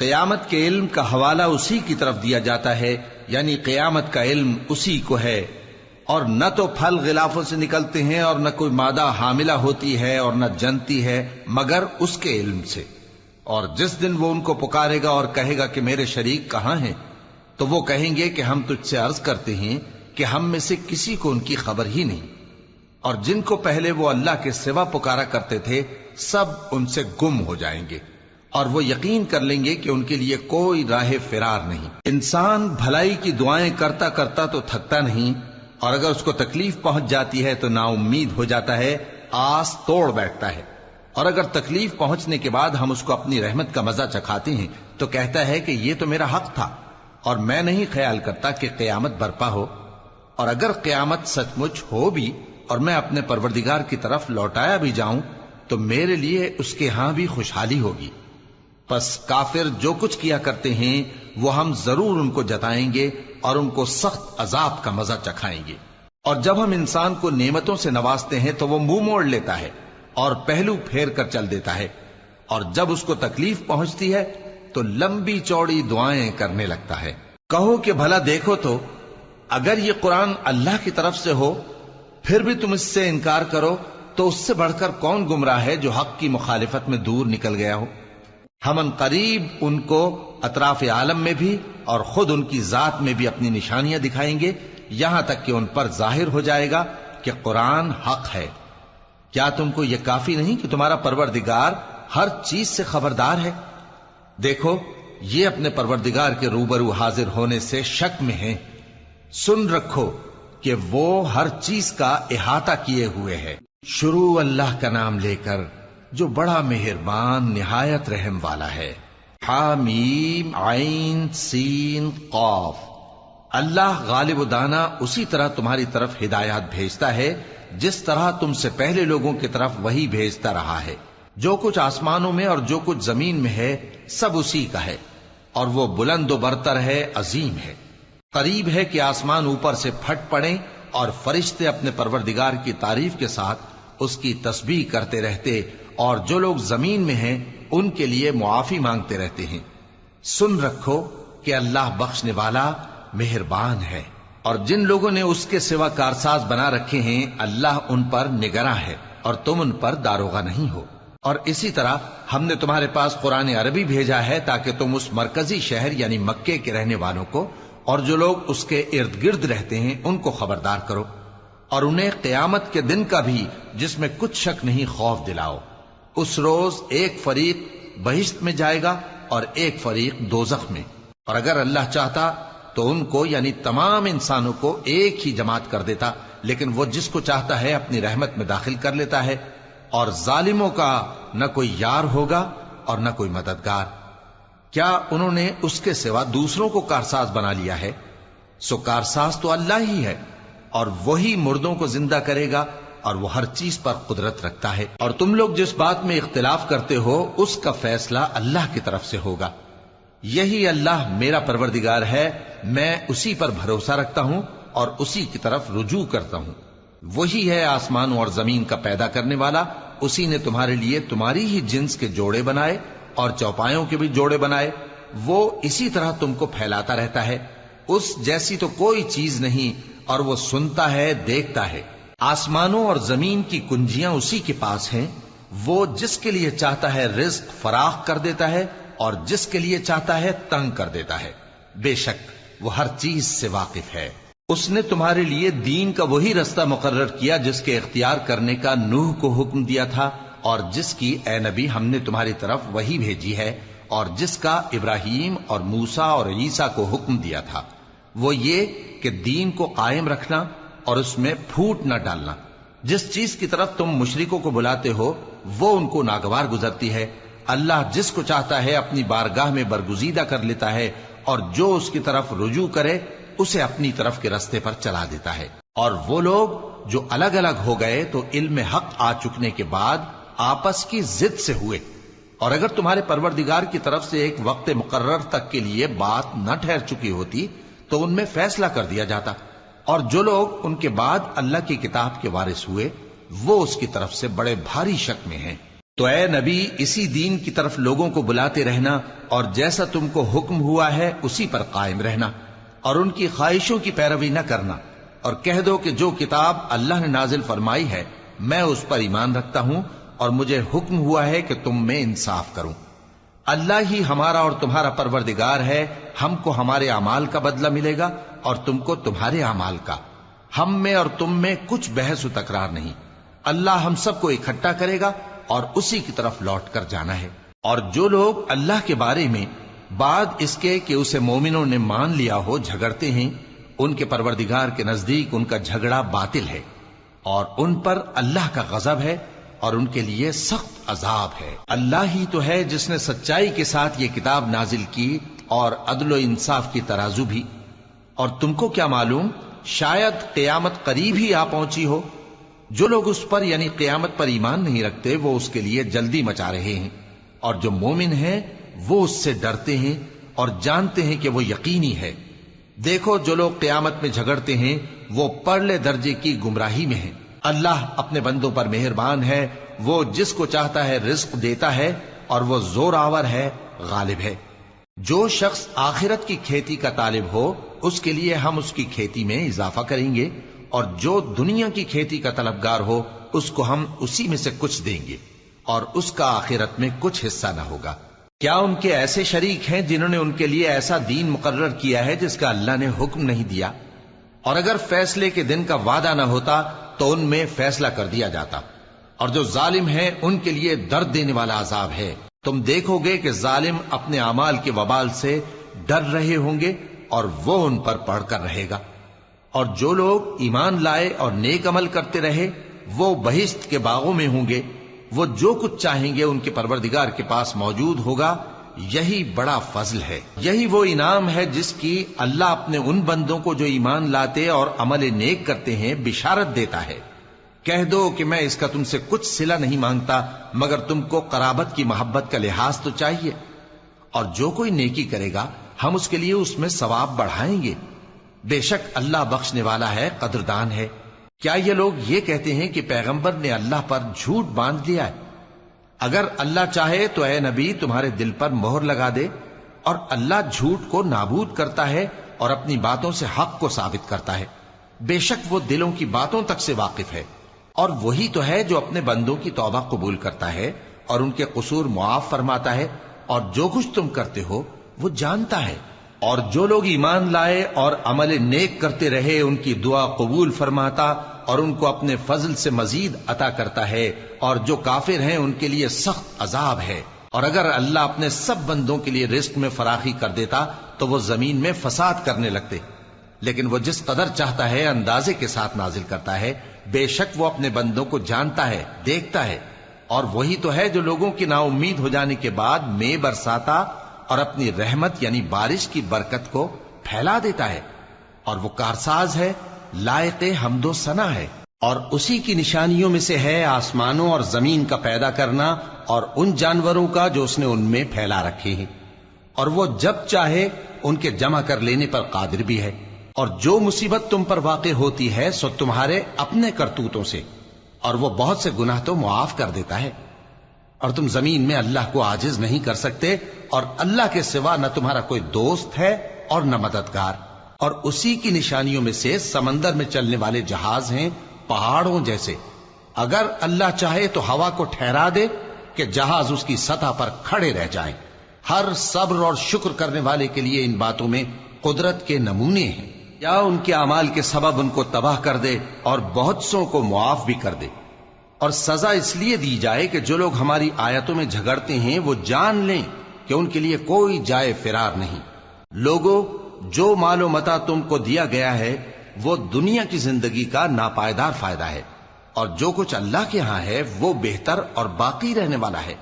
قیامت کے علم کا حوالہ اسی کی طرف دیا جاتا ہے، یعنی قیامت کا علم اسی کو ہے، اور نہ تو پھل غلافوں سے نکلتے ہیں اور نہ کوئی مادہ حاملہ ہوتی ہے اور نہ جنتی ہے مگر اس کے علم سے۔ اور جس دن وہ ان کو پکارے گا اور کہے گا کہ میرے شریک کہاں ہیں، تو وہ کہیں گے کہ ہم تجھ سے عرض کرتے ہیں کہ ہم میں سے کسی کو ان کی خبر ہی نہیں، اور جن کو پہلے وہ اللہ کے سوا پکارا کرتے تھے سب ان سے گم ہو جائیں گے، اور وہ یقین کر لیں گے کہ ان کے لیے کوئی راہ فرار نہیں۔ انسان بھلائی کی دعائیں کرتا کرتا تو تھکتا نہیں، اور اگر اس کو تکلیف پہنچ جاتی ہے تو نا امید ہو جاتا ہے، آس توڑ بیٹھتا ہے، اور اگر تکلیف پہنچنے کے بعد ہم اس کو اپنی رحمت کا مزہ چکھاتے ہیں تو کہتا ہے کہ یہ تو میرا حق تھا، اور میں نہیں خیال کرتا کہ قیامت برپا ہو۔ اور اگر قیامت سچ مچ ہو بھی اور میں اپنے پروردگار کی طرف لوٹایا بھی جاؤں تو میرے لیے اس کے ہاں بھی خوشحالی ہوگی۔ پس کافر جو کچھ کیا کرتے ہیں وہ ہم ضرور ان کو جتائیں گے اور ان کو سخت عذاب کا مزہ چکھائیں گے۔ اور جب ہم انسان کو نعمتوں سے نوازتے ہیں تو وہ منہ موڑ لیتا ہے اور پہلو پھیر کر چل دیتا ہے، اور جب اس کو تکلیف پہنچتی ہے تو لمبی چوڑی دعائیں کرنے لگتا ہے۔ کہو کہ بھلا دیکھو تو اگر یہ قرآن اللہ کی طرف سے ہو پھر بھی تم اس سے انکار کرو تو اس سے بڑھ کر کون گمراہ ہے جو حق کی مخالفت میں دور نکل گیا ہو۔ ہم ان قریب ان کو اطراف عالم میں بھی اور خود ان کی ذات میں بھی اپنی نشانیاں دکھائیں گے، یہاں تک کہ ان پر ظاہر ہو جائے گا کہ قرآن حق ہے۔ کیا تم کو یہ کافی نہیں کہ تمہارا پروردگار ہر چیز سے خبردار ہے؟ دیکھو یہ اپنے پروردگار کے روبرو حاضر ہونے سے شک میں ہیں، سن رکھو کہ وہ ہر چیز کا احاطہ کیے ہوئے ہے۔ شروع اللہ کا نام لے کر جو بڑا مہربان نہایت رحم والا ہے۔ حامیم عین سین قاف۔ اللہ غالب و دانا اسی طرح تمہاری طرف ہدایات بھیجتا ہے جس طرح تم سے پہلے لوگوں کی طرف وہی بھیجتا رہا ہے۔ جو کچھ آسمانوں میں اور جو کچھ زمین میں ہے سب اسی کا ہے، اور وہ بلند و برتر ہے، عظیم ہے۔ قریب ہے کہ آسمان اوپر سے پھٹ پڑیں اور فرشتے اپنے پروردگار کی تعریف کے ساتھ اس کی تسبیح کرتے رہتے، اور جو لوگ زمین میں ہیں ان کے لیے معافی مانگتے رہتے ہیں۔ سن رکھو کہ اللہ بخشنے والا مہربان ہے، اور جن لوگوں نے اس کے سوا کارساز بنا رکھے ہیں اللہ ان پر نگراں ہے اور تم ان پر داروغہ نہیں ہو۔ اور اسی طرح ہم نے تمہارے پاس قرآن عربی بھیجا ہے تاکہ تم اس مرکزی شہر یعنی مکے کے رہنے والوں کو اور جو لوگ اس کے ارد گرد رہتے ہیں ان کو خبردار کرو، اور انہیں قیامت کے دن کا بھی جس میں کچھ شک نہیں خوف دلاؤ۔ اس روز ایک فریق بہشت میں جائے گا اور ایک فریق دوزخ میں، اور اگر اللہ چاہتا تو ان کو یعنی تمام انسانوں کو ایک ہی جماعت کر دیتا، لیکن وہ جس کو چاہتا ہے اپنی رحمت میں داخل کر لیتا ہے، اور ظالموں کا نہ کوئی یار ہوگا اور نہ کوئی مددگار۔ کیا انہوں نے اس کے سوا دوسروں کو کارساز بنا لیا ہے؟ سو کارساز تو اللہ ہی ہے، اور وہی مردوں کو زندہ کرے گا، اور وہ ہر چیز پر قدرت رکھتا ہے۔ اور تم لوگ جس بات میں اختلاف کرتے ہو اس کا فیصلہ اللہ کی طرف سے ہوگا۔ یہی اللہ میرا پروردگار ہے، میں اسی پر بھروسہ رکھتا ہوں اور اسی کی طرف رجوع کرتا ہوں۔ وہی ہے آسمانوں اور زمین کا پیدا کرنے والا، اسی نے تمہارے لیے تمہاری ہی جنس کے جوڑے بنائے اور چوپایوں کے بھی جوڑے بنائے۔ وہ اسی طرح تم کو پھیلاتا رہتا ہے، اس جیسی تو کوئی چیز نہیں، اور وہ سنتا ہے، دیکھتا ہے۔ آسمانوں اور زمین کی کنجیاں اسی کے پاس ہیں، وہ جس کے لیے چاہتا ہے رزق فراخ کر دیتا ہے اور جس کے لیے چاہتا ہے تنگ کر دیتا ہے۔ بے شک وہ ہر چیز سے واقف ہے۔ اس نے تمہارے لیے دین کا وہی رستہ مقرر کیا جس کے اختیار کرنے کا نوح کو حکم دیا تھا، اور جس کی اے نبی ہم نے تمہاری طرف وہی بھیجی ہے، اور جس کا ابراہیم اور موسیٰ اور عیسیٰ کو حکم دیا تھا، وہ یہ کہ دین کو قائم رکھنا اور اس میں پھوٹ نہ ڈالنا۔ جس چیز کی طرف تم مشرکوں کو بلاتے ہو وہ ان کو ناگوار گزرتی ہے، اللہ جس کو چاہتا ہے اپنی بارگاہ میں برگزیدہ کر لیتا ہے، اور جو اس کی طرف رجوع کرے اسے اپنی طرف کے رستے پر چلا دیتا ہے۔ اور وہ لوگ جو الگ الگ ہو گئے تو علم حق آ چکنے کے بعد آپس کی ضد سے ہوئے، اور اگر تمہارے پروردگار کی طرف سے ایک وقت مقرر تک کے لیے بات نہ ٹھہر چکی ہوتی تو ان میں فیصلہ کر دیا جاتا، اور جو لوگ ان کے بعد اللہ کی کتاب کے وارث ہوئے وہ اس کی طرف سے بڑے بھاری شک میں ہیں۔ تو اے نبی اسی دین کی طرف لوگوں کو بلاتے رہنا اور جیسا تم کو حکم ہوا ہے اسی پر قائم رہنا اور ان کی خواہشوں کی پیروی نہ کرنا، اور کہہ دو کہ جو کتاب اللہ نے نازل فرمائی ہے میں اس پر ایمان رکھتا ہوں اور مجھے حکم ہوا ہے کہ تم میں انصاف کروں۔ اللہ ہی ہمارا اور تمہارا پروردگار ہے، ہم کو ہمارے اعمال کا بدلہ ملے گا اور تم کو تمہارے اعمال کا، ہم میں اور تم میں کچھ بحث و تکرار نہیں۔ اللہ ہم سب کو اکٹھا کرے گا اور اسی کی طرف لوٹ کر جانا ہے۔ اور جو لوگ اللہ کے بارے میں بعد اس کے کہ اسے مومنوں نے مان لیا ہو جھگڑتے ہیں، ان کے پروردگار کے نزدیک ان کا جھگڑا باطل ہے اور ان پر اللہ کا غضب ہے اور ان کے لیے سخت عذاب ہے۔ اللہ ہی تو ہے جس نے سچائی کے ساتھ یہ کتاب نازل کی اور عدل و انصاف کی ترازو بھی۔ اور تم کو کیا معلوم، شاید قیامت قریب ہی آ پہنچی ہو۔ جو لوگ اس پر یعنی قیامت پر ایمان نہیں رکھتے وہ اس کے لیے جلدی مچا رہے ہیں، اور جو مومن ہیں وہ اس سے ڈرتے ہیں اور جانتے ہیں کہ وہ یقینی ہے۔ دیکھو جو لوگ قیامت میں جھگڑتے ہیں وہ پرلے درجے کی گمراہی میں ہیں۔ اللہ اپنے بندوں پر مہربان ہے، وہ جس کو چاہتا ہے رزق دیتا ہے اور وہ زور آور ہے، غالب ہے۔ جو شخص آخرت کی کھیتی کا طالب ہو اس کے لیے ہم اس کی کھیتی میں اضافہ کریں گے، اور جو دنیا کی کھیتی کا طلبگار ہو اس کو ہم اسی میں سے کچھ دیں گے اور اس کا آخرت میں کچھ حصہ نہ ہوگا۔ کیا ان کے ایسے شریک ہیں جنہوں نے ان کے لیے ایسا دین مقرر کیا ہے جس کا اللہ نے حکم نہیں دیا؟ اور اگر فیصلے کے دن کا وعدہ نہ ہوتا تو ان میں فیصلہ کر دیا جاتا، اور جو ظالم ہیں ان کے لیے درد دینے والا عذاب ہے۔ تم دیکھو گے کہ ظالم اپنے اعمال کے وبال سے ڈر رہے ہوں گے اور وہ ان پر پڑھ کر رہے گا۔ اور جو لوگ ایمان لائے اور نیک عمل کرتے رہے وہ بہشت کے باغوں میں ہوں گے، وہ جو کچھ چاہیں گے ان کے پروردگار کے پاس موجود ہوگا۔ یہی بڑا فضل ہے، یہی وہ انعام ہے جس کی اللہ اپنے ان بندوں کو جو ایمان لاتے اور عمل نیک کرتے ہیں بشارت دیتا ہے۔ کہہ دو کہ میں اس کا تم سے کچھ صلہ نہیں مانگتا مگر تم کو قرابت کی محبت کا لحاظ تو چاہیے، اور جو کوئی نیکی کرے گا ہم اس کے لیے اس میں ثواب بڑھائیں گے۔ بے شک اللہ بخشنے والا ہے، قدردان ہے۔ کیا یہ لوگ یہ کہتے ہیں کہ پیغمبر نے اللہ پر جھوٹ باندھ لیا ہے؟ اگر اللہ چاہے تو اے نبی تمہارے دل پر مہر لگا دے، اور اللہ جھوٹ کو نابود کرتا ہے اور اپنی باتوں سے حق کو ثابت کرتا ہے۔ بے شک وہ دلوں کی باتوں تک سے واقف ہے، اور وہی تو ہے جو اپنے بندوں کی توبہ قبول کرتا ہے اور ان کے قصور معاف فرماتا ہے، اور جو کچھ تم کرتے ہو وہ جانتا ہے۔ اور جو لوگ ایمان لائے اور عمل نیک کرتے رہے ان کی دعا قبول فرماتا اور ان کو اپنے فضل سے مزید عطا کرتا ہے، اور جو کافر ہیں ان کے لیے سخت عذاب ہے۔ اور اگر اللہ اپنے سب بندوں کے لیے رزق میں فراخی کر دیتا تو وہ زمین میں فساد کرنے لگتے، لیکن وہ جس قدر چاہتا ہے اندازے کے ساتھ نازل کرتا ہے۔ بے شک وہ اپنے بندوں کو جانتا ہے، دیکھتا ہے، اور وہی تو ہے جو لوگوں کی نا امید ہو جانے کے بعد مے برساتا اور اپنی رحمت یعنی بارش کی برکت کو پھیلا دیتا ہے، اور وہ کارساز ہے، لائق حمد و ثنا ہے۔ اور اسی کی نشانیوں میں سے ہے آسمانوں اور زمین کا پیدا کرنا اور ان جانوروں کا جو اس نے ان میں پھیلا رکھے ہیں، اور وہ جب چاہے ان کے جمع کر لینے پر قادر بھی ہے۔ اور جو مصیبت تم پر واقع ہوتی ہے سو تمہارے اپنے کرتوتوں سے، اور وہ بہت سے گناہ تو معاف کر دیتا ہے۔ اور تم زمین میں اللہ کو عاجز نہیں کر سکتے، اور اللہ کے سوا نہ تمہارا کوئی دوست ہے اور نہ مددگار۔ اور اسی کی نشانیوں میں سے سمندر میں چلنے والے جہاز ہیں پہاڑوں جیسے۔ اگر اللہ چاہے تو ہوا کو ٹھہرا دے کہ جہاز اس کی سطح پر کھڑے رہ جائیں۔ ہر صبر اور شکر کرنے والے کے لیے ان باتوں میں قدرت کے نمونے ہیں۔ یا ان کے اعمال کے سبب ان کو تباہ کر دے اور بہت سو کو معاف بھی کر دے۔ اور سزا اس لیے دی جائے کہ جو لوگ ہماری آیتوں میں جھگڑتے ہیں وہ جان لیں کہ ان کے لیے کوئی جائے فرار نہیں۔ لوگوں، جو مال و متاع تم کو دیا گیا ہے وہ دنیا کی زندگی کا ناپائیدار فائدہ ہے، اور جو کچھ اللہ کے ہاں ہے وہ بہتر اور باقی رہنے والا ہے،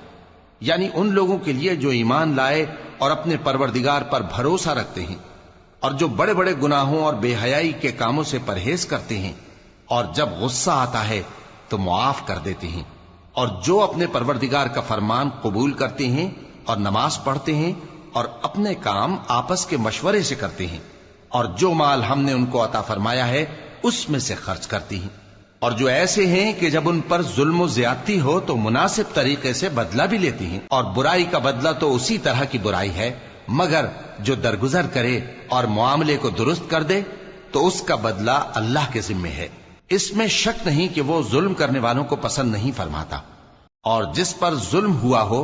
یعنی ان لوگوں کے لیے جو ایمان لائے اور اپنے پروردگار پر بھروسہ رکھتے ہیں، اور جو بڑے بڑے گناہوں اور بے حیائی کے کاموں سے پرہیز کرتے ہیں، اور جب غصہ آتا ہے تو معاف کر دیتے ہیں، اور جو اپنے پروردگار کا فرمان قبول کرتے ہیں اور نماز پڑھتے ہیں اور اپنے کام آپس کے مشورے سے کرتے ہیں، اور جو مال ہم نے ان کو عطا فرمایا ہے اس میں سے خرچ کرتے ہیں۔ اور جو ایسے ہیں کہ جب ان پر ظلم و زیادتی ہو تو مناسب طریقے سے بدلہ بھی لیتی ہیں، اور برائی کا بدلہ تو اسی طرح کی برائی ہے، مگر جو درگزر کرے اور معاملے کو درست کر دے تو اس کا بدلہ اللہ کے ذمے ہے۔ اس میں شک نہیں کہ وہ ظلم کرنے والوں کو پسند نہیں فرماتا، اور جس پر ظلم ہوا ہو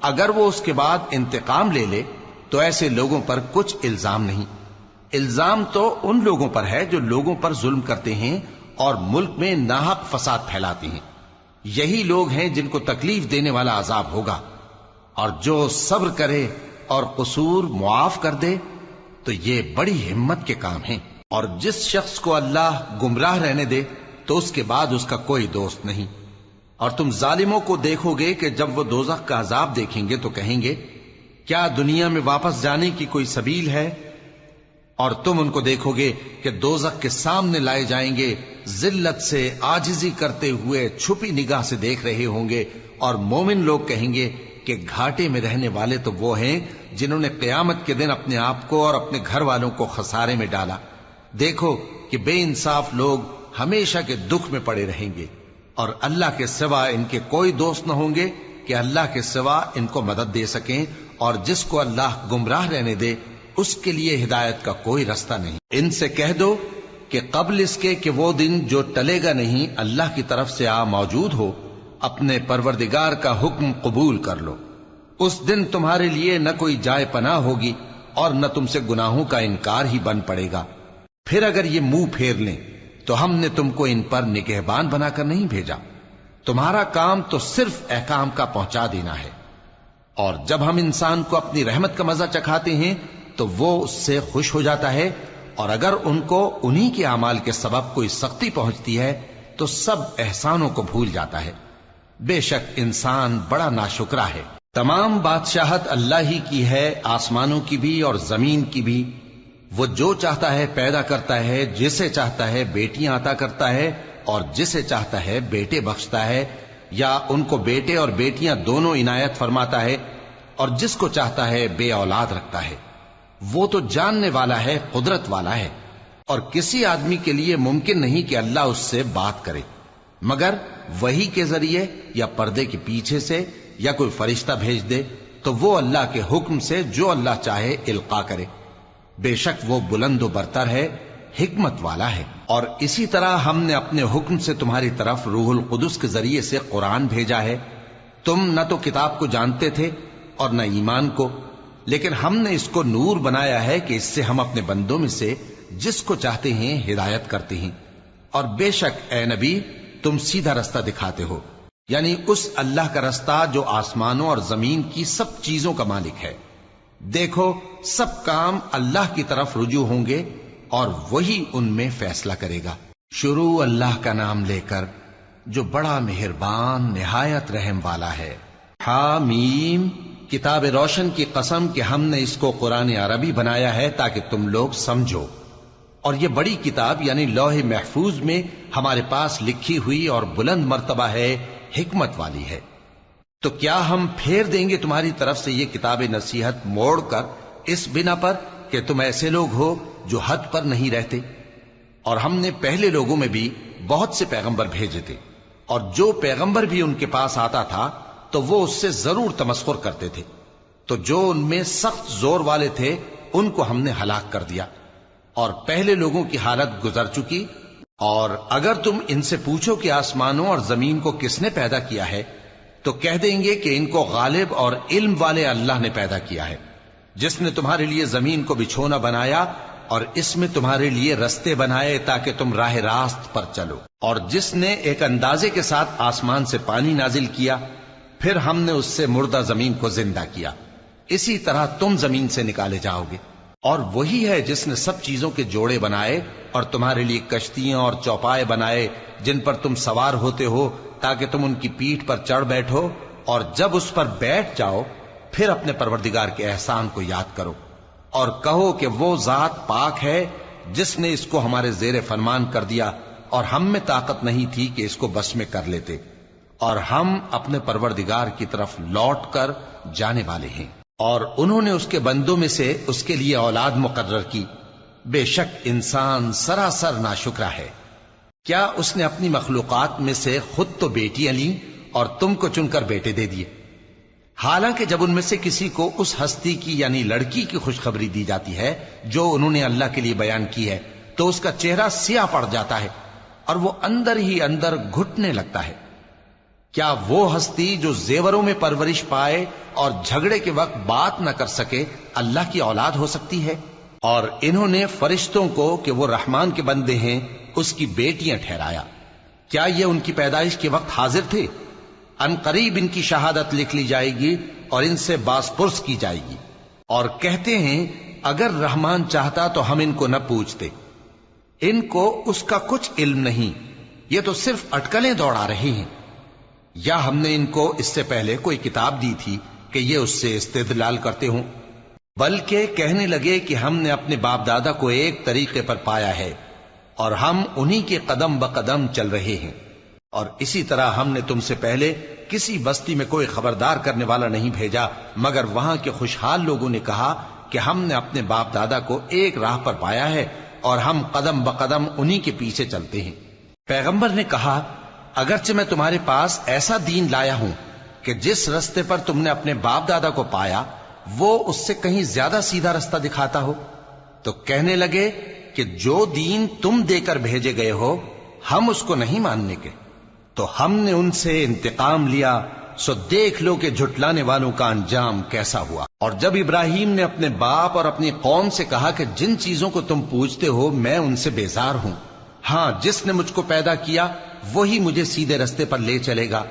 اگر وہ اس کے بعد انتقام لے لے تو ایسے لوگوں پر کچھ الزام نہیں۔ الزام تو ان لوگوں پر ہے جو لوگوں پر ظلم کرتے ہیں اور ملک میں ناحق فساد پھیلاتے ہیں، یہی لوگ ہیں جن کو تکلیف دینے والا عذاب ہوگا۔ اور جو صبر کرے اور قصور معاف کر دے تو یہ بڑی ہمت کے کام ہیں۔ اور جس شخص کو اللہ گمراہ رہنے دے تو اس کے بعد اس کا کوئی دوست نہیں۔ اور تم ظالموں کو دیکھو گے کہ جب وہ دوزخ کا عذاب دیکھیں گے تو کہیں گے کیا دنیا میں واپس جانے کی کوئی سبیل ہے؟ اور تم ان کو دیکھو گے کہ دوزخ کے سامنے لائے جائیں گے، ذلت سے عاجزی کرتے ہوئے چھپی نگاہ سے دیکھ رہے ہوں گے، اور مومن لوگ کہیں گے کہ گھاٹے میں رہنے والے تو وہ ہیں جنہوں نے قیامت کے دن اپنے آپ کو اور اپنے گھر والوں کو خسارے میں ڈالا۔ دیکھو کہ بے انصاف لوگ ہمیشہ کے دکھ میں پڑے رہیں گے، اور اللہ کے سوا ان کے کوئی دوست نہ ہوں گے کہ اللہ کے سوا ان کو مدد دے سکیں، اور جس کو اللہ گمراہ رہنے دے اس کے لیے ہدایت کا کوئی رستہ نہیں۔ ان سے کہہ دو کہ قبل اس کے کہ وہ دن جو ٹلے گا نہیں اللہ کی طرف سے آ موجود ہو، اپنے پروردگار کا حکم قبول کر لو۔ اس دن تمہارے لیے نہ کوئی جائے پناہ ہوگی اور نہ تم سے گناہوں کا انکار ہی بن پڑے گا۔ پھر اگر یہ منہ پھیر لیں تو ہم نے تم کو ان پر نگہبان بنا کر نہیں بھیجا، تمہارا کام تو صرف احکام کا پہنچا دینا ہے۔ اور جب ہم انسان کو اپنی رحمت کا مزہ چکھاتے ہیں تو وہ اس سے خوش ہو جاتا ہے، اور اگر ان کو انہی کے اعمال کے سبب کوئی سختی پہنچتی ہے تو سب احسانوں کو بھول جاتا ہے۔ بے شک انسان بڑا ناشکرا ہے۔ تمام بادشاہت اللہ ہی کی ہے، آسمانوں کی بھی اور زمین کی بھی۔ وہ جو چاہتا ہے پیدا کرتا ہے، جسے چاہتا ہے بیٹیاں عطا کرتا ہے اور جسے چاہتا ہے بیٹے بخشتا ہے، یا ان کو بیٹے اور بیٹیاں دونوں عنایت فرماتا ہے، اور جس کو چاہتا ہے بے اولاد رکھتا ہے۔ وہ تو جاننے والا ہے، قدرت والا ہے، اور کسی آدمی کے لیے ممکن نہیں کہ اللہ اس سے بات کرے مگر وحی کے ذریعے یا پردے کے پیچھے سے، یا کوئی فرشتہ بھیج دے تو وہ اللہ کے حکم سے جو اللہ چاہے القا کرے۔ بے شک وہ بلند و برتر ہے، حکمت والا ہے۔ اور اسی طرح ہم نے اپنے حکم سے تمہاری طرف روح القدس کے ذریعے سے قرآن بھیجا ہے۔ تم نہ تو کتاب کو جانتے تھے اور نہ ایمان کو، لیکن ہم نے اس کو نور بنایا ہے کہ اس سے ہم اپنے بندوں میں سے جس کو چاہتے ہیں ہدایت کرتے ہیں۔ اور بے شک اے نبی تم سیدھا رستہ دکھاتے ہو، یعنی اس اللہ کا رستہ جو آسمانوں اور زمین کی سب چیزوں کا مالک ہے۔ دیکھو سب کام اللہ کی طرف رجوع ہوں گے اور وہی ان میں فیصلہ کرے گا۔ شروع اللہ کا نام لے کر جو بڑا مہربان نہایت رحم والا ہے۔ حامیم، کتاب روشن کی قسم کہ ہم نے اس کو قرآن عربی بنایا ہے تاکہ تم لوگ سمجھو، اور یہ بڑی کتاب یعنی لوح محفوظ میں ہمارے پاس لکھی ہوئی اور بلند مرتبہ ہے، حکمت والی ہے۔ تو کیا ہم پھیر دیں گے تمہاری طرف سے یہ کتاب نصیحت موڑ کر اس بنا پر کہ تم ایسے لوگ ہو جو حد پر نہیں رہتے؟ اور ہم نے پہلے لوگوں میں بھی بہت سے پیغمبر بھیجے تھے، اور جو پیغمبر بھی ان کے پاس آتا تھا تو وہ اس سے ضرور تمسخر کرتے تھے، تو جو ان میں سخت زور والے تھے ان کو ہم نے ہلاک کر دیا، اور پہلے لوگوں کی حالت گزر چکی۔ اور اگر تم ان سے پوچھو کہ آسمانوں اور زمین کو کس نے پیدا کیا ہے تو کہہ دیں گے کہ ان کو غالب اور علم والے اللہ نے پیدا کیا ہے، جس نے تمہارے لیے زمین کو بچھونا بنایا اور اس میں تمہارے لیے رستے بنائے تاکہ تم راہ راست پر چلو، اور جس نے ایک اندازے کے ساتھ آسمان سے پانی نازل کیا، پھر ہم نے اس سے مردہ زمین کو زندہ کیا، اسی طرح تم زمین سے نکالے جاؤ گے۔ اور وہی ہے جس نے سب چیزوں کے جوڑے بنائے اور تمہارے لیے کشتیاں اور چوپائے بنائے جن پر تم سوار ہوتے ہو تاکہ تم ان کی پیٹھ پر چڑھ بیٹھو، اور جب اس پر بیٹھ جاؤ پھر اپنے پروردگار کے احسان کو یاد کرو اور کہو کہ وہ ذات پاک ہے جس نے اس کو ہمارے زیر فرمان کر دیا اور ہم میں طاقت نہیں تھی کہ اس کو بس میں کر لیتے، اور ہم اپنے پروردگار کی طرف لوٹ کر جانے والے ہیں۔ اور انہوں نے اس کے بندوں میں سے اس کے لیے اولاد مقرر کی، بے شک انسان سراسر ناشکرا ہے۔ کیا اس نے اپنی مخلوقات میں سے خود تو بیٹیاں لیں اور تم کو چن کر بیٹے دے دیے؟ حالانکہ جب ان میں سے کسی کو اس ہستی کی یعنی لڑکی کی خوشخبری دی جاتی ہے جو انہوں نے اللہ کے لیے بیان کی ہے تو اس کا چہرہ سیاہ پڑ جاتا ہے اور وہ اندر ہی اندر گھٹنے لگتا ہے۔ کیا وہ ہستی جو زیوروں میں پرورش پائے اور جھگڑے کے وقت بات نہ کر سکے اللہ کی اولاد ہو سکتی ہے؟ اور انہوں نے فرشتوں کو کہ وہ رحمان کے بندے ہیں اس کی بیٹیاں ٹھہرایا۔ کیا یہ ان کی پیدائش کے وقت حاضر تھے؟ ان قریب ان کی شہادت لکھ لی جائے گی اور ان سے باز پرس کی جائے گی۔ اور کہتے ہیں اگر رحمان چاہتا تو ہم ان کو نہ پوچھتے، ان کو اس کا کچھ علم نہیں، یہ تو صرف اٹکلیں دوڑا رہے ہیں۔ یا ہم نے ان کو اس سے پہلے کوئی کتاب دی تھی کہ یہ اس سے استدلال کرتے ہوں؟ بلکہ کہنے لگے کہ ہم نے اپنے باپ دادا کو ایک طریقے پر پایا ہے اور ہم انہی کے قدم بقدم چل رہے ہیں، اور اسی طرح ہم نے تم سے پہلے کسی بستی میں کوئی خبردار کرنے والا نہیں بھیجا مگر وہاں کے خوشحال لوگوں نے کہا کہ ہم نے اپنے باپ دادا کو ایک راہ پر پایا ہے اور ہم قدم بقدم انہی کے پیچھے چلتے ہیں۔ پیغمبر نے کہا اگرچہ میں تمہارے پاس ایسا دین لایا ہوں کہ جس رستے پر تم نے اپنے باپ دادا کو پایا وہ اس سے کہیں زیادہ سیدھا رستہ دکھاتا ہو، تو کہنے لگے کہ جو دین تم دے کر بھیجے گئے ہو ہم اس کو نہیں ماننے کے، تو ہم نے ان سے انتقام لیا، سو دیکھ لو کہ جھٹلانے والوں کا انجام کیسا ہوا۔ اور جب ابراہیم نے اپنے باپ اور اپنی قوم سے کہا کہ جن چیزوں کو تم پوجتے ہو میں ان سے بیزار ہوں، ہاں جس نے مجھ کو پیدا کیا وہی مجھے سیدھے رستے پر لے چلے گا،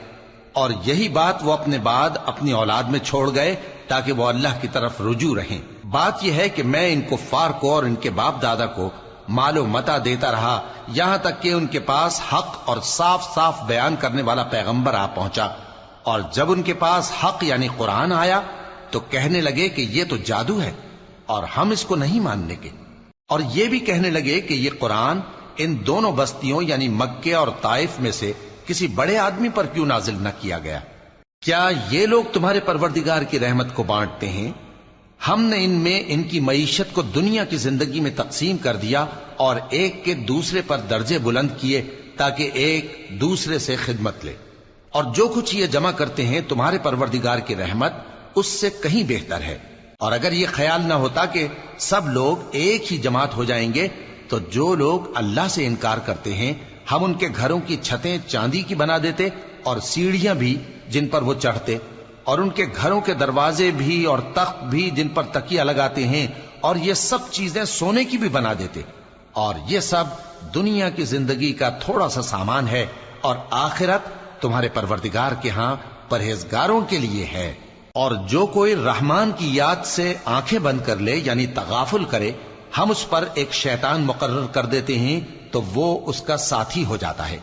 اور یہی بات وہ اپنے بعد اپنی اولاد میں چھوڑ گئے تاکہ وہ اللہ کی طرف رجوع رہیں۔ بات یہ ہے کہ میں ان کفار کو اور ان کے باپ دادا کو مال و متاع دیتا رہا یہاں تک کہ ان کے پاس حق اور صاف صاف بیان کرنے والا پیغمبر آ پہنچا، اور جب ان کے پاس حق یعنی قرآن آیا تو کہنے لگے کہ یہ تو جادو ہے اور ہم اس کو نہیں ماننے کے، اور یہ بھی کہنے لگے کہ یہ قرآن ان دونوں بستیوں یعنی مکے اور طائف میں سے کسی بڑے آدمی پر کیوں نازل نہ کیا گیا؟ کیا یہ لوگ تمہارے پروردگار کی رحمت کو بانٹتے ہیں؟ ہم نے ان میں ان کی معیشت کو دنیا کی زندگی میں تقسیم کر دیا اور ایک کے دوسرے پر درجے بلند کیے تاکہ ایک دوسرے سے خدمت لے، اور جو کچھ یہ جمع کرتے ہیں تمہارے پروردگار کی رحمت اس سے کہیں بہتر ہے۔ اور اگر یہ خیال نہ ہوتا کہ سب لوگ ایک ہی جماعت ہو جائیں گے تو جو لوگ اللہ سے انکار کرتے ہیں ہم ان کے گھروں کی چھتیں چاندی کی بنا دیتے اور سیڑھیاں بھی جن پر وہ چڑھتے، اور ان کے گھروں کے دروازے بھی اور تخت بھی جن پر تکیہ لگاتے ہیں، اور یہ سب چیزیں سونے کی بھی بنا دیتے، اور یہ سب دنیا کی زندگی کا تھوڑا سا سامان ہے، اور آخرت تمہارے پروردگار کے ہاں پرہیزگاروں کے لیے ہے۔ اور جو کوئی رحمان کی یاد سے آنکھیں بند کر لے یعنی تغافل کرے ہم اس پر ایک شیطان مقرر کر دیتے ہیں تو وہ اس کا ساتھی ہو جاتا ہے،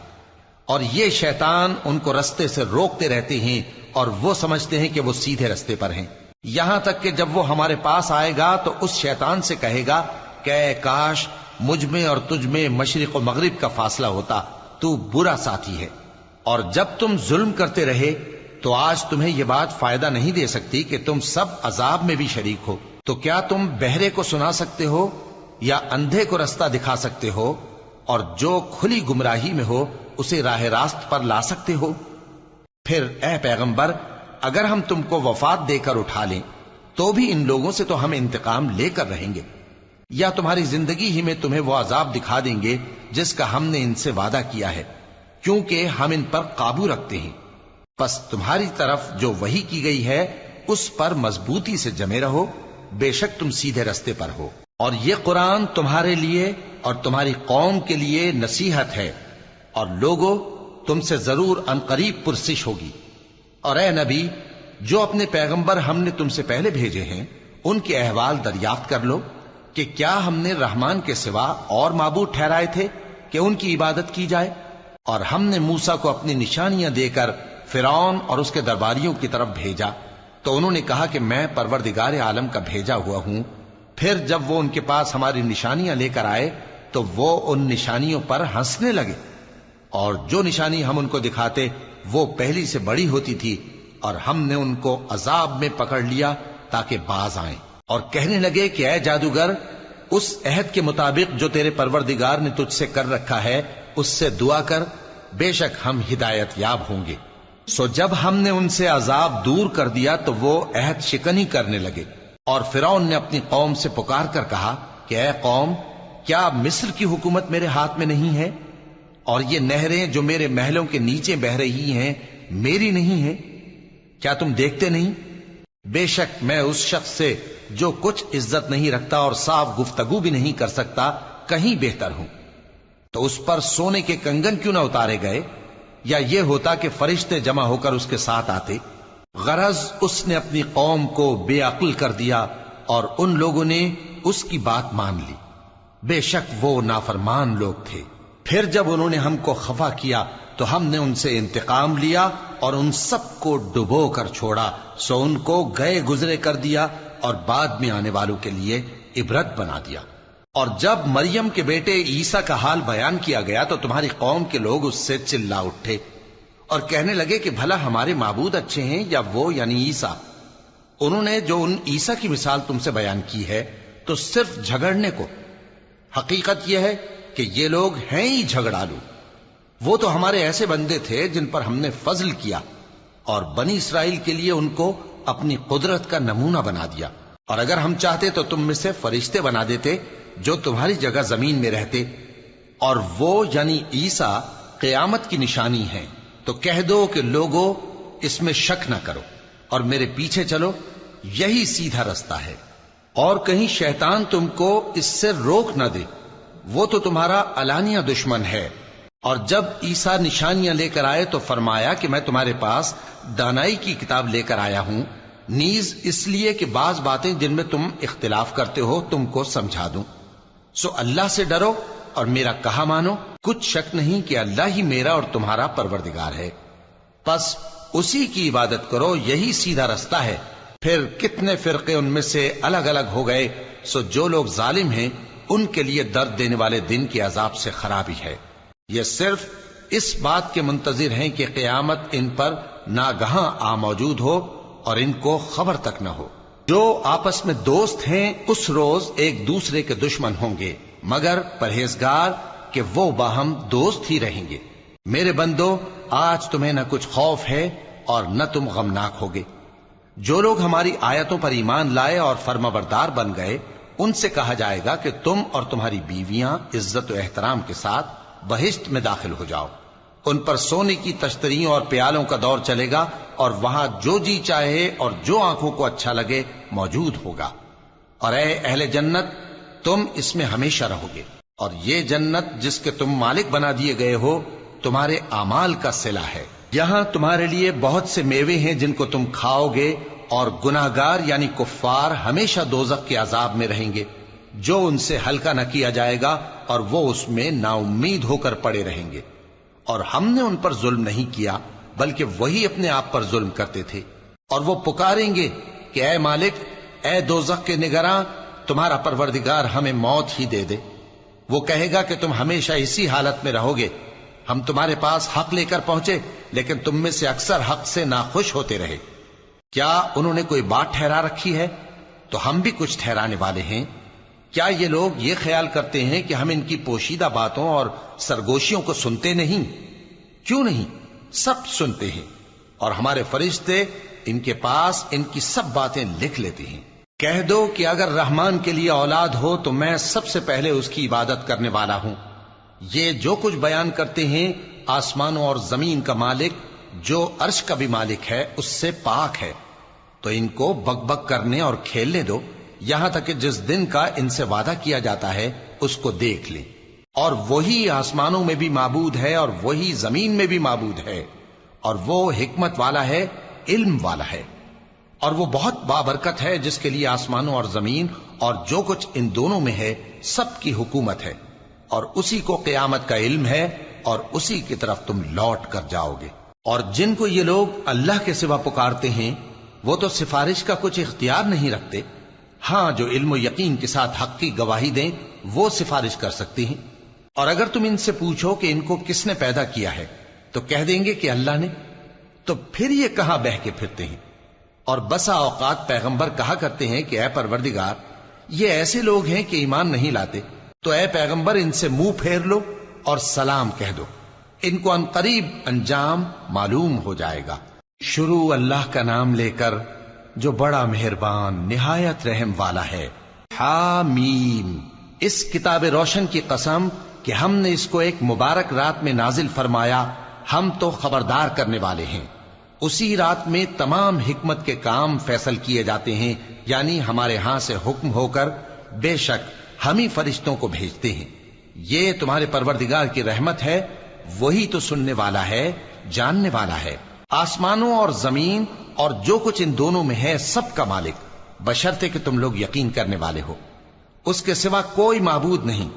اور یہ شیطان ان کو رستے سے روکتے رہتے ہیں اور وہ سمجھتے ہیں کہ وہ سیدھے رستے پر ہیں، یہاں تک کہ جب وہ ہمارے پاس آئے گا تو اس شیطان سے کہے گا کہ اے کاش مجھ میں اور تجھ میں مشرق و مغرب کا فاصلہ ہوتا، تو برا ساتھی ہے۔ اور جب تم ظلم کرتے رہے تو آج تمہیں یہ بات فائدہ نہیں دے سکتی کہ تم سب عذاب میں بھی شریک ہو، تو کیا تم بہرے کو سنا سکتے ہو یا اندھے کو رستہ دکھا سکتے ہو، اور جو کھلی گمراہی میں ہو اسے راہ راست پر لا سکتے ہو؟ پھر اے پیغمبر اگر ہم تم کو وفات دے کر اٹھا لیں تو بھی ان لوگوں سے تو ہم انتقام لے کر رہیں گے، یا تمہاری زندگی ہی میں تمہیں وہ عذاب دکھا دیں گے جس کا ہم نے ان سے وعدہ کیا ہے، کیونکہ ہم ان پر قابو رکھتے ہیں۔ پس تمہاری طرف جو وحی کی گئی ہے اس پر مضبوطی سے جمے رہو، بے شک تم سیدھے رستے پر ہو، اور یہ قرآن تمہارے لیے اور تمہاری قوم کے لیے نصیحت ہے، اور لوگوں تم سے ضرور عنقریب پرسش ہوگی۔ اور اے نبی جو اپنے پیغمبر ہم نے تم سے پہلے بھیجے ہیں ان کے احوال دریافت کر لو کہ کیا ہم نے رحمان کے سوا اور معبود ٹھہرائے تھے کہ ان کی عبادت کی جائے؟ اور ہم نے موسیٰ کو اپنی نشانیاں دے کر فرعون اور اس کے درباریوں کی طرف بھیجا تو انہوں نے کہا کہ میں پروردگار عالم کا بھیجا ہوا ہوں۔ پھر جب وہ ان کے پاس ہماری نشانیاں لے کر آئے تو وہ ان نشانیوں پر ہنسنے لگے، اور جو نشانی ہم ان کو دکھاتے وہ پہلی سے بڑی ہوتی تھی، اور ہم نے ان کو عذاب میں پکڑ لیا تاکہ باز آئیں، اور کہنے لگے کہ اے جادوگر اس عہد کے مطابق جو تیرے پروردگار نے تجھ سے کر رکھا ہے اس سے دعا کر، بے شک ہم ہدایت یاب ہوں گے۔ سو جب ہم نے ان سے عذاب دور کر دیا تو وہ عہد شکنی کرنے لگے، اور فرعون نے اپنی قوم سے پکار کر کہا کہ اے قوم، کیا مصر کی حکومت میرے ہاتھ میں نہیں ہے؟ اور یہ نہریں جو میرے محلوں کے نیچے بہ رہی ہیں میری نہیں ہیں؟ کیا تم دیکھتے نہیں؟ بے شک میں اس شخص سے جو کچھ عزت نہیں رکھتا اور صاف گفتگو بھی نہیں کر سکتا کہیں بہتر ہوں۔ تو اس پر سونے کے کنگن کیوں نہ اتارے گئے، یا یہ ہوتا کہ فرشتے جمع ہو کر اس کے ساتھ آتے؟ غرض اس نے اپنی قوم کو بے عقل کر دیا اور ان لوگوں نے اس کی بات مان لی۔ بے شک وہ نافرمان لوگ تھے۔ پھر جب انہوں نے ہم کو خفا کیا تو ہم نے ان سے انتقام لیا اور ان سب کو ڈبو کر چھوڑا، سو ان کو گئے گزرے کر دیا اور بعد میں آنے والوں کے لیے عبرت بنا دیا۔ اور جب مریم کے بیٹے عیسیٰ کا حال بیان کیا گیا تو تمہاری قوم کے لوگ اس سے چلا اٹھے اور کہنے لگے کہ بھلا ہمارے معبود اچھے ہیں یا وہ یعنی عیسیٰ؟ انہوں نے جو ان عیسیٰ کی مثال تم سے بیان کی ہے تو صرف جھگڑنے کو۔ حقیقت یہ ہے کہ یہ لوگ ہیں ہی جھگڑالو۔ وہ تو ہمارے ایسے بندے تھے جن پر ہم نے فضل کیا، اور بنی اسرائیل کے لیے ان کو اپنی قدرت کا نمونہ بنا دیا، اور اگر ہم چاہتے تو تم میں سے فرشتے بنا دیتے جو تمہاری جگہ زمین میں رہتے، اور وہ یعنی عیسیٰ قیامت کی نشانی ہے۔ تو کہہ دو کہ لوگوں اس میں شک نہ کرو اور میرے پیچھے چلو، یہی سیدھا رستہ ہے، اور کہیں شیطان تم کو اس سے روک نہ دے، وہ تو تمہارا علانیہ دشمن ہے۔ اور جب عیسیٰ نشانیاں لے کر آئے تو فرمایا کہ میں تمہارے پاس دانائی کی کتاب لے کر آیا ہوں، نیز اس لیے کہ بعض باتیں جن میں تم اختلاف کرتے ہو تم کو سمجھا دوں۔ سو اللہ سے ڈرو اور میرا کہا مانو، کچھ شک نہیں کہ اللہ ہی میرا اور تمہارا پروردگار ہے، پس اسی کی عبادت کرو، یہی سیدھا رستہ ہے۔ پھر کتنے فرقے ان میں سے الگ الگ ہو گئے، سو جو لوگ ظالم ہیں ان کے لیے درد دینے والے دن کے عذاب سے خرابی ہے۔ یہ صرف اس بات کے منتظر ہیں کہ قیامت ان پر ناگہاں آ موجود ہو اور ان کو خبر تک نہ ہو۔ جو آپس میں دوست ہیں اس روز ایک دوسرے کے دشمن ہوں گے، مگر پرہیزگار کہ وہ باہم دوست ہی رہیں گے۔ میرے بندو، آج تمہیں نہ کچھ خوف ہے اور نہ تم غمناک ہوگے۔ جو لوگ ہماری آیتوں پر ایمان لائے اور فرمانبردار بن گئے ان سے کہا جائے گا کہ تم اور تمہاری بیویاں عزت و احترام کے ساتھ بہشت میں داخل ہو جاؤ۔ ان پر سونے کی تشتریوں اور پیالوں کا دور چلے گا، اور وہاں جو جی چاہے اور جو آنکھوں کو اچھا لگے موجود ہوگا۔ اور اے اہل جنت، تم اس میں ہمیشہ رہو گے، اور یہ جنت جس کے تم مالک بنا دیے گئے ہو تمہارے اعمال کا صلہ ہے۔ یہاں تمہارے لیے بہت سے میوے ہیں جن کو تم کھاؤ گے، اور گناہگار یعنی کفار ہمیشہ دوزخ کے عذاب میں رہیں گے، جو ان سے ہلکا نہ کیا جائے گا، اور وہ اس میں نا امید ہو کر پڑے رہیں گے۔ اور ہم نے ان پر ظلم نہیں کیا بلکہ وہی اپنے آپ پر ظلم کرتے تھے۔ اور وہ پکاریں گے کہ اے مالک، اے دوزخ کے نگراں، تمہارا پروردگار ہمیں موت ہی دے دے۔ وہ کہے گا کہ تم ہمیشہ اسی حالت میں رہو گے، ہم تمہارے پاس حق لے کر پہنچے لیکن تم میں سے اکثر حق سے ناخوش ہوتے رہے۔ کیا انہوں نے کوئی بات ٹھہرا رکھی ہے؟ تو ہم بھی کچھ ٹھہرانے والے ہیں۔ کیا یہ لوگ یہ خیال کرتے ہیں کہ ہم ان کی پوشیدہ باتوں اور سرگوشیوں کو سنتے نہیں؟ کیوں نہیں، سب سنتے ہیں، اور ہمارے فرشتے ان کے پاس ان کی سب باتیں لکھ لیتے ہیں۔ کہہ دو کہ اگر رحمان کے لیے اولاد ہو تو میں سب سے پہلے اس کی عبادت کرنے والا ہوں۔ یہ جو کچھ بیان کرتے ہیں آسمانوں اور زمین کا مالک جو عرش کا بھی مالک ہے اس سے پاک ہے، تو ان کو بک بک کرنے اور کھیلنے دو، یہاں تک کہ جس دن کا ان سے وعدہ کیا جاتا ہے اس کو دیکھ لیں۔ اور وہی آسمانوں میں بھی معبود ہے اور وہی زمین میں بھی معبود ہے، اور وہ حکمت والا ہے، علم والا ہے، اور وہ بہت بابرکت ہے جس کے لیے آسمانوں اور زمین اور جو کچھ ان دونوں میں ہے سب کی حکومت ہے، اور اسی کو قیامت کا علم ہے، اور اسی کی طرف تم لوٹ کر جاؤ گے۔ اور جن کو یہ لوگ اللہ کے سوا پکارتے ہیں وہ تو سفارش کا کچھ اختیار نہیں رکھتے، ہاں جو علم و یقین کے ساتھ حق کی گواہی دیں وہ سفارش کر سکتے ہیں۔ اور اگر تم ان سے پوچھو کہ ان کو کس نے پیدا کیا ہے تو کہہ دیں گے کہ اللہ نے، تو پھر یہ کہاں بہہ کے پھرتے ہیں۔ اور بسا اوقات پیغمبر کہا کرتے ہیں کہ اے پروردگار، یہ ایسے لوگ ہیں کہ ایمان نہیں لاتے، تو اے پیغمبر ان سے منہ پھیر لو اور سلام کہہ دو، ان کو عنقریب انجام معلوم ہو جائے گا۔ شروع اللہ کا نام لے کر جو بڑا مہربان نہایت رحم والا ہے۔ حامیم، اس کتاب روشن کی قسم کہ ہم نے اس کو ایک مبارک رات میں نازل فرمایا، ہم تو خبردار کرنے والے ہیں۔ اسی رات میں تمام حکمت کے کام فیصل کیے جاتے ہیں، یعنی ہمارے ہاں سے حکم ہو کر بے شک ہم ہی فرشتوں کو بھیجتے ہیں۔ یہ تمہارے پروردگار کی رحمت ہے، وہی تو سننے والا ہے، جاننے والا ہے۔ آسمانوں اور زمین اور جو کچھ ان دونوں میں ہے سب کا مالک، بشرطے کہ تم لوگ یقین کرنے والے ہو۔ اس کے سوا کوئی معبود نہیں،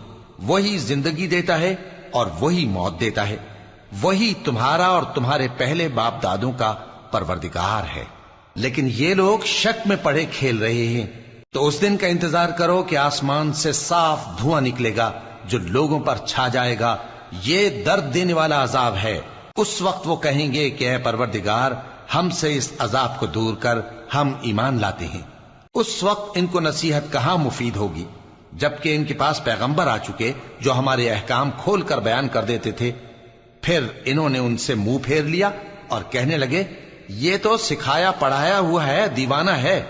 وہی زندگی دیتا ہے اور وہی موت دیتا ہے، وہی تمہارا اور تمہارے پہلے باپ دادوں کا پروردگار ہے۔ لیکن یہ لوگ شک میں پڑے کھیل رہے ہیں۔ تو اس دن کا انتظار کرو کہ آسمان سے صاف دھواں نکلے گا جو لوگوں پر چھا جائے گا، یہ درد دینے والا عذاب ہے۔ اس وقت وہ کہیں گے کہ اے پروردگار، ہم سے اس عذاب کو دور کر، ہم ایمان لاتے ہیں۔ اس وقت ان کو نصیحت کہاں مفید ہوگی، جبکہ ان کے پاس پیغمبر آ چکے جو ہمارے احکام کھول کر بیان کر دیتے تھے۔ پھر انہوں نے ان سے منہ پھیر لیا اور کہنے لگے، یہ تو سکھایا پڑھایا ہوا ہے، دیوانہ ہے۔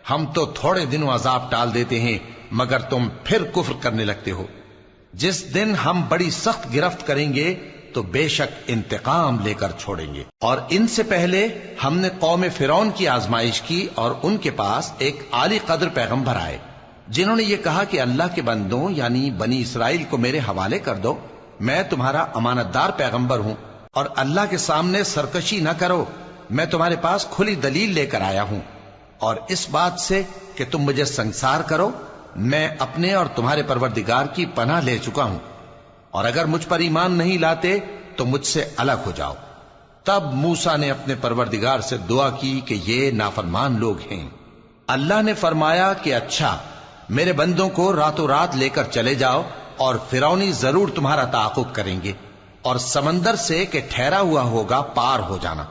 ہم تو تھوڑے دنوں عذاب ٹال دیتے ہیں مگر تم پھر کفر کرنے لگتے ہو۔ جس دن ہم بڑی سخت گرفت کریں گے تو بے شک انتقام لے کر چھوڑیں گے۔ اور ان سے پہلے ہم نے قوم فرعون کی آزمائش کی اور ان کے پاس ایک عالی قدر پیغمبر آئے جنہوں نے یہ کہا کہ اللہ کے بندوں یعنی بنی اسرائیل کو میرے حوالے کر دو، میں تمہارا امانت دار پیغمبر ہوں، اور اللہ کے سامنے سرکشی نہ کرو، میں تمہارے پاس کھلی دلیل لے کر آیا ہوں، اور اس بات سے کہ تم مجھے سنسار کرو میں اپنے اور تمہارے پروردگار کی پناہ لے چکا ہوں، اور اگر مجھ پر ایمان نہیں لاتے تو مجھ سے الگ ہو جاؤ۔ تب موسیٰ نے اپنے پروردگار سے دعا کی کہ یہ نافرمان لوگ ہیں۔ اللہ نے فرمایا کہ اچھا، میرے بندوں کو راتوں رات لے کر چلے جاؤ، اور فرعونی ضرور تمہارا تعاقب کریں گے، اور سمندر سے کہ ٹھہرا ہوا ہوگا پار ہو جانا،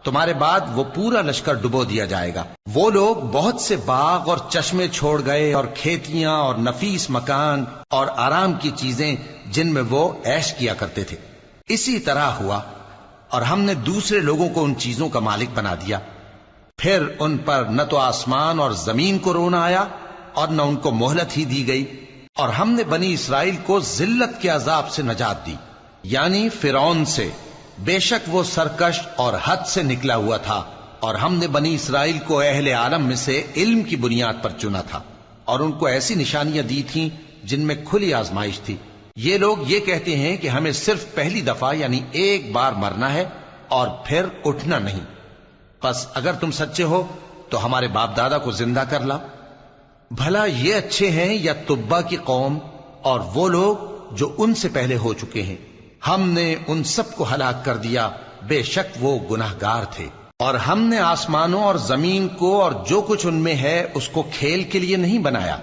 تمہارے بعد وہ پورا لشکر ڈبو دیا جائے گا۔ وہ لوگ بہت سے باغ اور چشمے چھوڑ گئے اور کھیتیاں اور نفیس مکان اور آرام کی چیزیں جن میں وہ عیش کیا کرتے تھے۔ اسی طرح ہوا، اور ہم نے دوسرے لوگوں کو ان چیزوں کا مالک بنا دیا۔ پھر ان پر نہ تو آسمان اور زمین کو رونا آیا اور نہ ان کو مہلت ہی دی گئی، اور ہم نے بنی اسرائیل کو ذلت کے عذاب سے نجات دی، یعنی فرعون سے، بے شک وہ سرکش اور حد سے نکلا ہوا تھا، اور ہم نے بنی اسرائیل کو اہل عالم میں سے علم کی بنیاد پر چنا تھا، اور ان کو ایسی نشانیاں دی تھیں جن میں کھلی آزمائش تھی۔ یہ لوگ یہ کہتے ہیں کہ ہمیں صرف پہلی دفعہ یعنی ایک بار مرنا ہے اور پھر اٹھنا نہیں، پس اگر تم سچے ہو تو ہمارے باپ دادا کو زندہ کر لاؤ۔ بھلا یہ اچھے ہیں یا تبا کی قوم اور وہ لوگ جو ان سے پہلے ہو چکے ہیں؟ ہم نے ان سب کو ہلاک کر دیا، بے شک وہ گناہگار تھے۔ اور ہم نے آسمانوں اور زمین کو اور جو کچھ ان میں ہے اس کو کھیل کے لیے نہیں بنایا،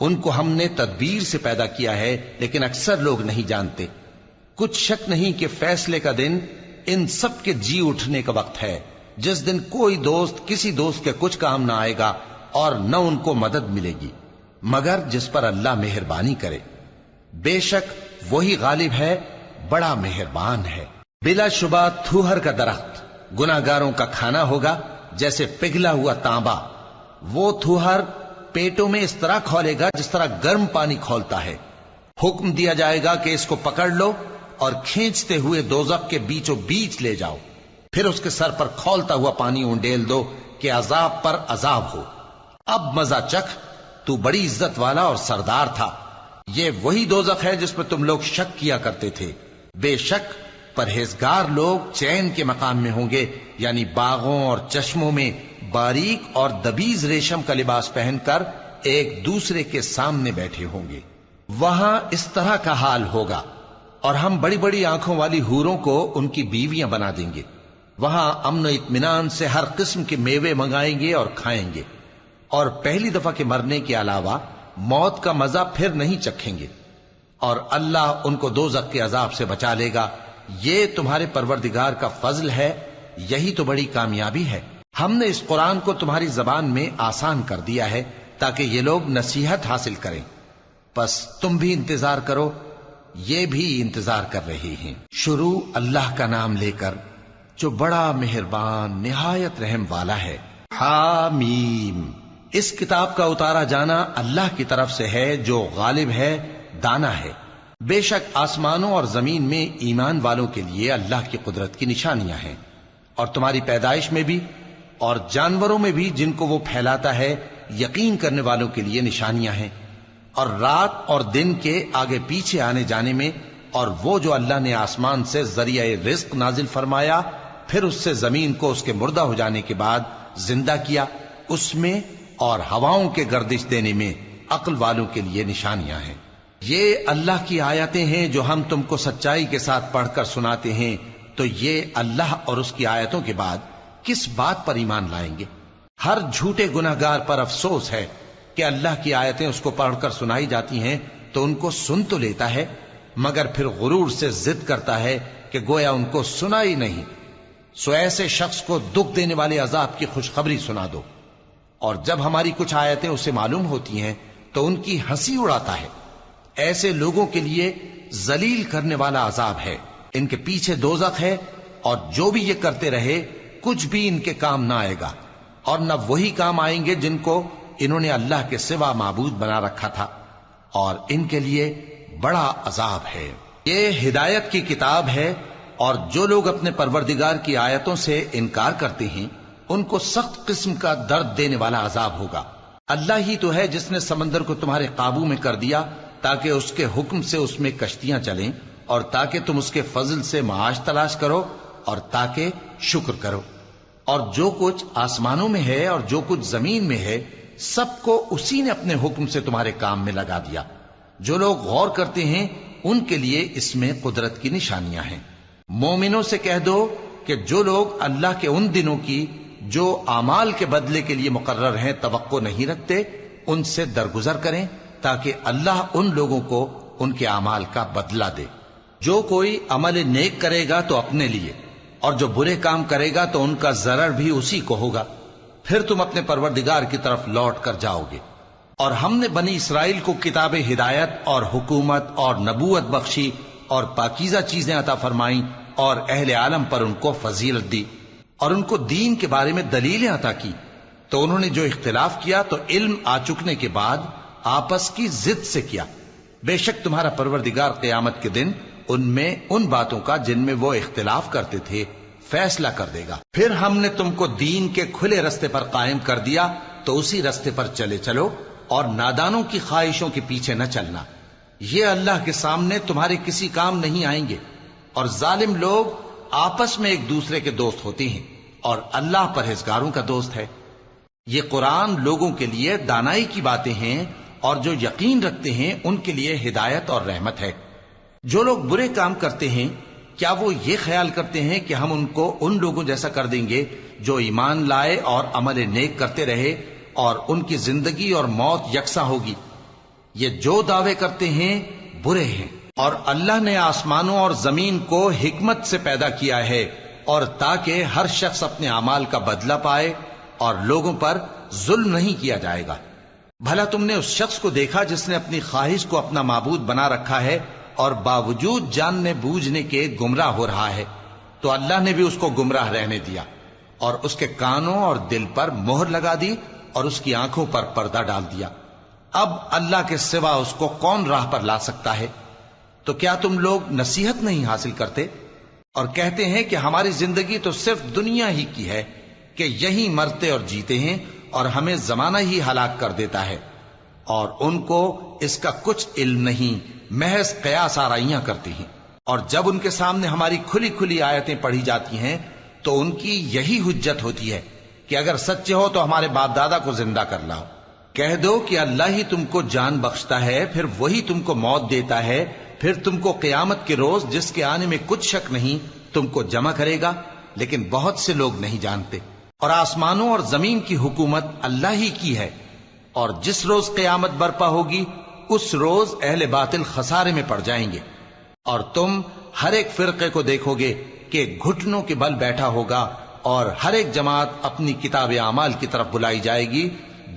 ان کو ہم نے تدبیر سے پیدا کیا ہے، لیکن اکثر لوگ نہیں جانتے۔ کچھ شک نہیں کہ فیصلے کا دن ان سب کے جی اٹھنے کا وقت ہے، جس دن کوئی دوست کسی دوست کے کچھ کام نہ آئے گا اور نہ ان کو مدد ملے گی مگر جس پر اللہ مہربانی کرے۔ بے شک وہی غالب ہے، بڑا مہربان ہے۔ بلا شبہ تھوہر کا درخت گناہگاروں کا کھانا ہوگا، جیسے پگھلا ہوا تانبا۔ وہ تھوہر پیٹوں میں اس طرح کھولے گا جس طرح گرم پانی کھولتا ہے۔ حکم دیا جائے گا کہ اس کو پکڑ لو اور کھینچتے ہوئے دوزخ کے بیچوں بیچ لے جاؤ، پھر اس کے سر پر کھولتا ہوا پانی اونڈیل دو کہ عذاب پر عذاب ہو۔ اب مزہ چکھ، تو بڑی عزت والا اور سردار تھا۔ یہ وہی دوزخ ہے جس پر تم لوگ شک کیا کرتے تھے۔ بے شک پرہیزگار لوگ چین کے مقام میں ہوں گے، یعنی باغوں اور چشموں میں باریک اور دبیز ریشم کا لباس پہن کر ایک دوسرے کے سامنے بیٹھے ہوں گے۔ وہاں اس طرح کا حال ہوگا، اور ہم بڑی بڑی آنکھوں والی حوروں کو ان کی بیویاں بنا دیں گے۔ وہاں امن و اطمینان سے ہر قسم کے میوے منگائیں گے اور کھائیں گے، اور پہلی دفعہ کے مرنے کے علاوہ موت کا مزہ پھر نہیں چکھیں گے، اور اللہ ان کو دوزخ کے عذاب سے بچا لے گا۔ یہ تمہارے پروردگار کا فضل ہے، یہی تو بڑی کامیابی ہے۔ ہم نے اس قرآن کو تمہاری زبان میں آسان کر دیا ہے تاکہ یہ لوگ نصیحت حاصل کریں۔ پس تم بھی انتظار کرو، یہ بھی انتظار کر رہے ہیں۔ شروع اللہ کا نام لے کر جو بڑا مہربان نہایت رحم والا ہے۔ حامیم، اس کتاب کا اتارا جانا اللہ کی طرف سے ہے جو غالب ہے، دانا ہے۔ بے شک آسمانوں اور زمین میں ایمان والوں کے لیے اللہ کی قدرت کی نشانیاں ہیں، اور تمہاری پیدائش میں بھی اور جانوروں میں بھی جن کو وہ پھیلاتا ہے یقین کرنے والوں کے لیے نشانیاں ہیں، اور رات اور دن کے آگے پیچھے آنے جانے میں، اور وہ جو اللہ نے آسمان سے ذریعہ رزق نازل فرمایا پھر اس سے زمین کو اس کے مردہ ہو جانے کے بعد زندہ کیا، اس میں اور ہواؤں کے گردش دینے میں عقل والوں کے لیے نشانیاں ہیں۔ یہ اللہ کی آیتیں ہیں جو ہم تم کو سچائی کے ساتھ پڑھ کر سناتے ہیں، تو یہ اللہ اور اس کی آیتوں کے بعد کس بات پر ایمان لائیں گے؟ ہر جھوٹے گناہگار پر افسوس ہے کہ اللہ کی آیتیں اس کو پڑھ کر سنائی جاتی ہیں تو ان کو سن تو لیتا ہے، مگر پھر غرور سے ضد کرتا ہے کہ گویا ان کو سنا ہی نہیں۔ سو ایسے شخص کو دکھ دینے والے عذاب کی خوشخبری سنا دو، اور جب ہماری کچھ آیتیں اسے معلوم ہوتی ہیں تو ان کی ہنسی اڑاتا ہے۔ ایسے لوگوں کے لیے ذلیل کرنے والا عذاب ہے، ان کے پیچھے دوزخ ہے، اور جو بھی یہ کرتے رہے کچھ بھی ان کے کام نہ آئے گا، اور نہ وہی کام آئیں گے جن کو انہوں نے اللہ کے سوا معبود بنا رکھا تھا، اور ان کے لیے بڑا عذاب ہے۔ یہ ہدایت کی کتاب ہے، اور جو لوگ اپنے پروردگار کی آیتوں سے انکار کرتے ہیں ان کو سخت قسم کا درد دینے والا عذاب ہوگا۔ اللہ ہی تو ہے جس نے سمندر کو تمہارے قابو میں کر دیا تاکہ اس کے حکم سے اس میں کشتیاں چلیں، اور تاکہ تم اس کے فضل سے معاش تلاش کرو، اور تاکہ شکر کرو۔ اور جو کچھ آسمانوں میں ہے اور جو کچھ زمین میں ہے سب کو اسی نے اپنے حکم سے تمہارے کام میں لگا دیا۔ جو لوگ غور کرتے ہیں ان کے لیے اس میں قدرت کی نشانیاں ہیں۔ مومنوں سے کہہ دو کہ جو لوگ اللہ کے ان دنوں کی جو اعمال کے بدلے کے لیے مقرر ہیں توقع نہیں رکھتے ان سے درگزر کریں، تاکہ اللہ ان لوگوں کو ان کے اعمال کا بدلہ دے۔ جو کوئی عمل نیک کرے گا تو اپنے لیے، اور جو برے کام کرے گا تو ان کا ضرر بھی اسی کو ہوگا، پھر تم اپنے پروردگار کی طرف لوٹ کر جاؤ گے۔ اور ہم نے بنی اسرائیل کو کتاب ہدایت اور حکومت اور نبوت بخشی اور پاکیزہ چیزیں عطا فرمائیں، اور اہل عالم پر ان کو فضیلت دی، اور ان کو دین کے بارے میں دلیلیں عطا کی، تو انہوں نے جو اختلاف کیا تو علم آ چکنے کے بعد آپس کی ضد سے کیا۔ بے شک تمہارا پروردگار قیامت کے دن ان میں ان باتوں کا جن میں وہ اختلاف کرتے تھے فیصلہ کر دے گا۔ پھر ہم نے تم کو دین کے کھلے رستے پر قائم کر دیا تو اسی رستے پر چلے چلو، اور نادانوں کی خواہشوں کے پیچھے نہ چلنا، یہ اللہ کے سامنے تمہارے کسی کام نہیں آئیں گے۔ اور ظالم لوگ آپس میں ایک دوسرے کے دوست ہوتے ہیں، اور اللہ پرہیزگاروں کا دوست ہے۔ یہ قرآن لوگوں کے لیے دانائی کی باتیں ہیں، اور جو یقین رکھتے ہیں ان کے لیے ہدایت اور رحمت ہے۔ جو لوگ برے کام کرتے ہیں کیا وہ یہ خیال کرتے ہیں کہ ہم ان کو ان لوگوں جیسا کر دیں گے جو ایمان لائے اور عمل نیک کرتے رہے اور ان کی زندگی اور موت یکساں ہوگی؟ یہ جو دعوے کرتے ہیں برے ہیں۔ اور اللہ نے آسمانوں اور زمین کو حکمت سے پیدا کیا ہے، اور تاکہ ہر شخص اپنے اعمال کا بدلہ پائے، اور لوگوں پر ظلم نہیں کیا جائے گا۔ بھلا تم نے اس شخص کو دیکھا جس نے اپنی خواہش کو اپنا معبود بنا رکھا ہے اور باوجود جاننے بوجھنے کے گمراہ ہو رہا ہے؟ تو اللہ نے بھی اس کو گمراہ رہنے دیا، اور اس کے کانوں اور دل پر مہر لگا دی، اور اس کی آنکھوں پر پردہ ڈال دیا۔ اب اللہ کے سوا اس کو کون راہ پر لا سکتا ہے؟ تو کیا تم لوگ نصیحت نہیں حاصل کرتے اور کہتے ہیں کہ ہماری زندگی تو صرف دنیا ہی کی ہے، کہ یہی مرتے اور جیتے ہیں اور ہمیں زمانہ ہی ہلاک کر دیتا ہے، اور ان کو اس کا کچھ علم نہیں، محض قیاس آرائیاں کرتے ہیں۔ اور جب ان کے سامنے ہماری کھلی کھلی آیتیں پڑھی جاتی ہیں تو ان کی یہی حجت ہوتی ہے کہ اگر سچے ہو تو ہمارے باپ دادا کو زندہ کر لاؤ۔ کہہ دو کہ اللہ ہی تم کو جان بخشتا ہے، پھر وہی تم کو موت دیتا ہے، پھر تم کو قیامت کے روز جس کے آنے میں کچھ شک نہیں تم کو جمع کرے گا، لیکن بہت سے لوگ نہیں جانتے۔ اور آسمانوں اور زمین کی حکومت اللہ ہی کی ہے، اور جس روز قیامت برپا ہوگی اس روز اہل باطل خسارے میں پڑ جائیں گے۔ اور تم ہر ایک فرقے کو دیکھو گے کہ گھٹنوں کے بل بیٹھا ہوگا، اور ہر ایک جماعت اپنی کتاب اعمال کی طرف بلائی جائے گی۔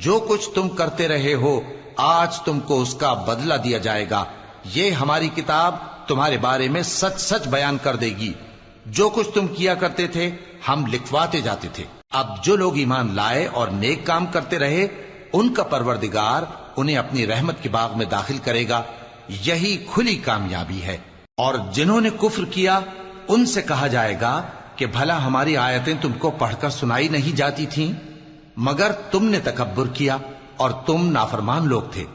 جو کچھ تم کرتے رہے ہو آج تم کو اس کا بدلہ دیا جائے گا، یہ ہماری کتاب تمہارے بارے میں سچ سچ بیان کر دے گی. جو کچھ تم کیا کرتے تھے ہم لکھواتے جاتے تھے. اب جو لوگ ایمان لائے اور نیک کام کرتے رہے ان کا پروردگار انہیں اپنی رحمت کے باغ میں داخل کرے گا. یہی کھلی کامیابی ہے. اور جنہوں نے کفر کیا ان سے کہا جائے گا کہ بھلا ہماری آیتیں تم کو پڑھ کر سنائی نہیں جاتی تھیں؟ مگر تم نے تکبر کیا اور تم نافرمان لوگ تھے.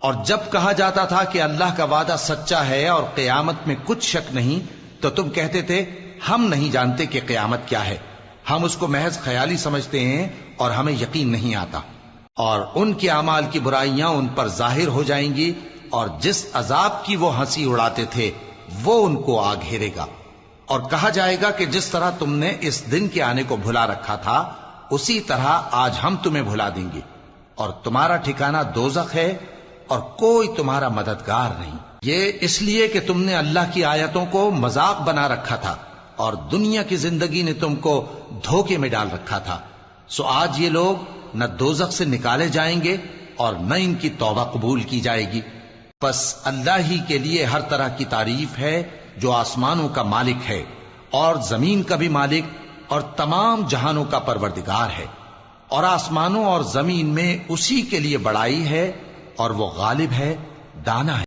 اور جب کہا جاتا تھا کہ اللہ کا وعدہ سچا ہے اور قیامت میں کچھ شک نہیں تو تم کہتے تھے ہم نہیں جانتے کہ قیامت کیا ہے، ہم اس کو محض خیالی سمجھتے ہیں اور ہمیں یقین نہیں آتا. اور ان کے اعمال کی برائیاں ان پر ظاہر ہو جائیں گی اور جس عذاب کی وہ ہنسی اڑاتے تھے وہ ان کو آ گھیرے گا. اور کہا جائے گا کہ جس طرح تم نے اس دن کے آنے کو بھلا رکھا تھا اسی طرح آج ہم تمہیں بھلا دیں گے، اور تمہارا ٹھکانہ دوزخ ہے اور کوئی تمہارا مددگار نہیں. یہ اس لیے کہ تم نے اللہ کی آیتوں کو مذاق بنا رکھا تھا اور دنیا کی زندگی نے تم کو دھوکے میں ڈال رکھا تھا. سو آج یہ لوگ نہ دوزخ سے نکالے جائیں گے اور نہ ان کی توبہ قبول کی جائے گی. پس اللہ ہی کے لیے ہر طرح کی تعریف ہے جو آسمانوں کا مالک ہے اور زمین کا بھی مالک اور تمام جہانوں کا پروردگار ہے. اور آسمانوں اور زمین میں اسی کے لیے بڑائی ہے اور وہ غالب ہے، دانا ہے.